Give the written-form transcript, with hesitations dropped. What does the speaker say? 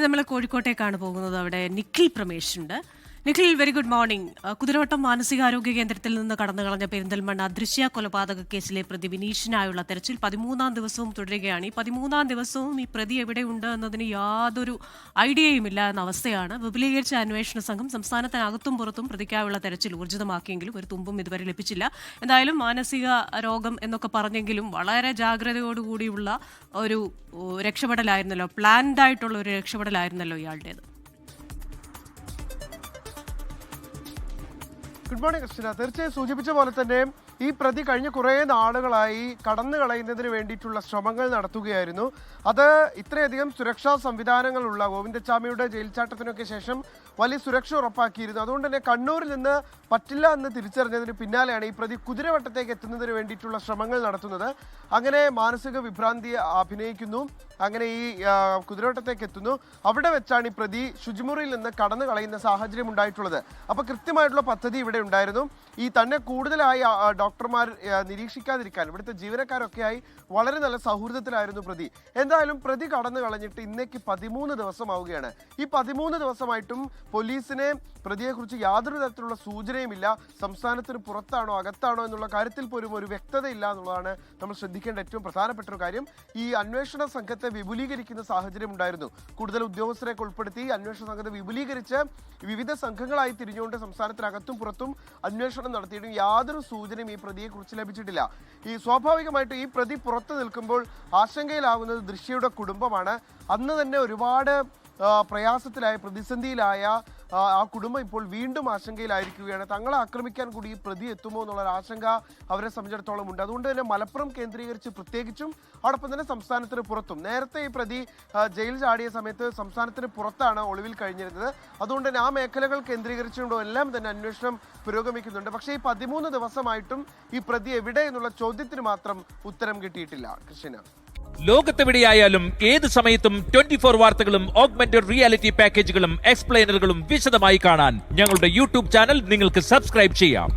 നമ്മൾ കോഴിക്കോട്ടേക്കാണ് പോകുന്നത്. അവിടെ നിഖിൽ പ്രമേശ് ഉണ്ട്. Nikhil, very good morning. Kuthiravattam മാനസികാരോഗ്യ കേന്ദ്രത്തിൽ നിന്ന് കടന്നു കളഞ്ഞ പെരിന്തൽമണ്ണ ദൃശ്യ കൊലപാതക കേസിലെ പ്രതി വിനീഷിനായുള്ള തെരച്ചിൽ 13ാം ദിവസവും തുടരുകയാണ്. ഈ 13ാം ദിവസവും ഈ പ്രതി എവിടെയുണ്ട് എന്നതിന് യാതൊരു ഐഡിയയുമില്ല എന്ന അവസ്ഥയാണ്. വിപുലീകരിച്ച അന്വേഷണ സംഘം സംസ്ഥാനത്തിനകത്തും പുറത്തും പ്രതിക്കായുള്ള തെരച്ചിൽ ഊർജിതമാക്കിയെങ്കിലും ഒരു തുമ്പും ഇതുവരെ ലഭിച്ചില്ല. എന്തായാലും മാനസിക രോഗം എന്നൊക്കെ പറഞ്ഞെങ്കിലും വളരെ ജാഗ്രതയോടുകൂടിയുള്ള ഒരു രക്ഷപ്പെടലായിരുന്നല്ലോ, പ്ലാൻഡ് ആയിട്ടുള്ള ഒരു രക്ഷപ്പെടലായിരുന്നല്ലോ ഇയാളുടേത്. Good morning Christina. തീർച്ചയായും സൂചിപ്പിച്ച പോലെ തന്നെ ഈ പ്രതി കഴിഞ്ഞ കുറേ നാളുകളായി കടന്നു കളയുന്നതിന് വേണ്ടിയിട്ടുള്ള ശ്രമങ്ങൾ നടത്തുകയായിരുന്നു. അത് ഇത്രയധികം സുരക്ഷാ സംവിധാനങ്ങളുള്ള ഗോവിന്ദച്ചാമിയുടെ ജയിൽ ചാട്ടത്തിനൊക്കെ ശേഷം വലിയ സുരക്ഷ ഉറപ്പാക്കിയിരുന്നു. അതുകൊണ്ട് തന്നെ കണ്ണൂരിൽ നിന്ന് പറ്റില്ല എന്ന് തിരിച്ചറിഞ്ഞതിന് പിന്നാലെയാണ് ഈ പ്രതി കുതിരവട്ടത്തേക്ക് എത്തുന്നതിന് വേണ്ടിയിട്ടുള്ള ശ്രമങ്ങൾ നടത്തുന്നത്. അങ്ങനെ മാനസിക വിഭ്രാന്തി അഭിനയിക്കുന്നു, അങ്ങനെ ഈ കുതിരവട്ടത്തേക്ക് എത്തുന്നു. അവിടെ വെച്ചാണ് ഈ പ്രതി ശുചിമുറിയിൽ നിന്ന് കടന്നു കളയുന്ന സാഹചര്യം ഉണ്ടായിട്ടുള്ളത്. അപ്പോൾ കൃത്യമായിട്ടുള്ള പദ്ധതി ഇവിടെ ഉണ്ടായിരുന്നു. ഈ തന്നെ കൂടുതലായി ഡോക്ടർമാർ നിരീക്ഷിക്കാതിരിക്കാൻ ഇവിടുത്തെ ജീവനക്കാരൊക്കെയായി വളരെ നല്ല സൗഹൃദത്തിലായിരുന്നു പ്രതി. എന്തായാലും പ്രതി കടന്നു കളഞ്ഞിട്ട് ഇന്നേക്ക് 13 ദിവസമാവുകയാണ്. ഈ 13 ദിവസമായിട്ടും പോലീസിനെ പ്രതിയെക്കുറിച്ച് യാതൊരു തരത്തിലുള്ള സൂചനയുമില്ല. സംസ്ഥാനത്തിന് പുറത്താണോ അകത്താണോ എന്നുള്ള കാര്യത്തിൽ പോലും ഒരു വ്യക്തതയില്ല എന്നുള്ളതാണ് നമ്മൾ ശ്രദ്ധിക്കേണ്ട ഏറ്റവും പ്രധാനപ്പെട്ട ഒരു കാര്യം. ഈ അന്വേഷണ സംഘത്തെ വിപുലീകരിക്കുന്ന സാഹചര്യം ഉണ്ടായിരുന്നു. കൂടുതൽ ഉദ്യോഗസ്ഥരെ ഉൾപ്പെടുത്തി അന്വേഷണ സംഘത്തെ വിപുലീകരിച്ച് വിവിധ സംഘങ്ങളായി തിരിഞ്ഞുകൊണ്ട് സംസ്ഥാനത്തിനകത്തും പുറത്തും അന്വേഷണം നടത്തിയിട്ടും യാതൊരു സൂചനയും ഈ പ്രതിയെക്കുറിച്ച് ലഭിച്ചിട്ടില്ല. ഈ സ്വാഭാവികമായിട്ടും ഈ പ്രതി പുറത്തു നിൽക്കുമ്പോൾ ആശങ്കയിലാകുന്നത് ദൃശ്യയുടെ കുടുംബമാണ്. അന്ന് തന്നെ ഒരുപാട് പ്രയാസത്തിലായ പ്രതിസന്ധിയിലായ ആ കുടുംബം ഇപ്പോൾ വീണ്ടും ആശങ്കയിലായിരിക്കുകയാണ്. തങ്ങളെ ആക്രമിക്കാൻ കൂടി ഈ പ്രതി എത്തുമോ എന്നുള്ള ആശങ്ക അവരെ സംബന്ധിച്ചിടത്തോളം ഉണ്ട്. അതുകൊണ്ട് തന്നെ മലപ്പുറം കേന്ദ്രീകരിച്ച് പ്രത്യേകിച്ചും അതോടൊപ്പം തന്നെ സംസ്ഥാനത്തിന് പുറത്തും നേരത്തെ ഈ പ്രതി ജയിൽ ചാടിയ സമയത്ത് സംസ്ഥാനത്തിന് പുറത്താണ് ഒളിവിൽ കഴിഞ്ഞിരുന്നത്. അതുകൊണ്ട് തന്നെ ആ മേഖലകൾ കേന്ദ്രീകരിച്ചുകൊണ്ടും എല്ലാം തന്നെ അന്വേഷണം പുരോഗമിക്കുന്നുണ്ട്. പക്ഷേ ഈ 13 ദിവസമായിട്ടും ഈ പ്രതി എവിടെ എന്നുള്ള ചോദ്യത്തിന് മാത്രം ഉത്തരം കിട്ടിയിട്ടില്ല. കൃഷ്ണ, ലോകത്തെവിടെയായാലും ഏത് സമയത്തും 24 വാർത്തകളും ഓഗ്മെന്റഡ് റിയാലിറ്റി പാക്കേജുകളും എക്സ്പ്ലെയിനറുകളും വിശദമായി കാണാൻ ഞങ്ങളുടെ യൂട്യൂബ് ചാനൽ നിങ്ങൾക്ക് സബ്സ്ക്രൈബ് ചെയ്യാം.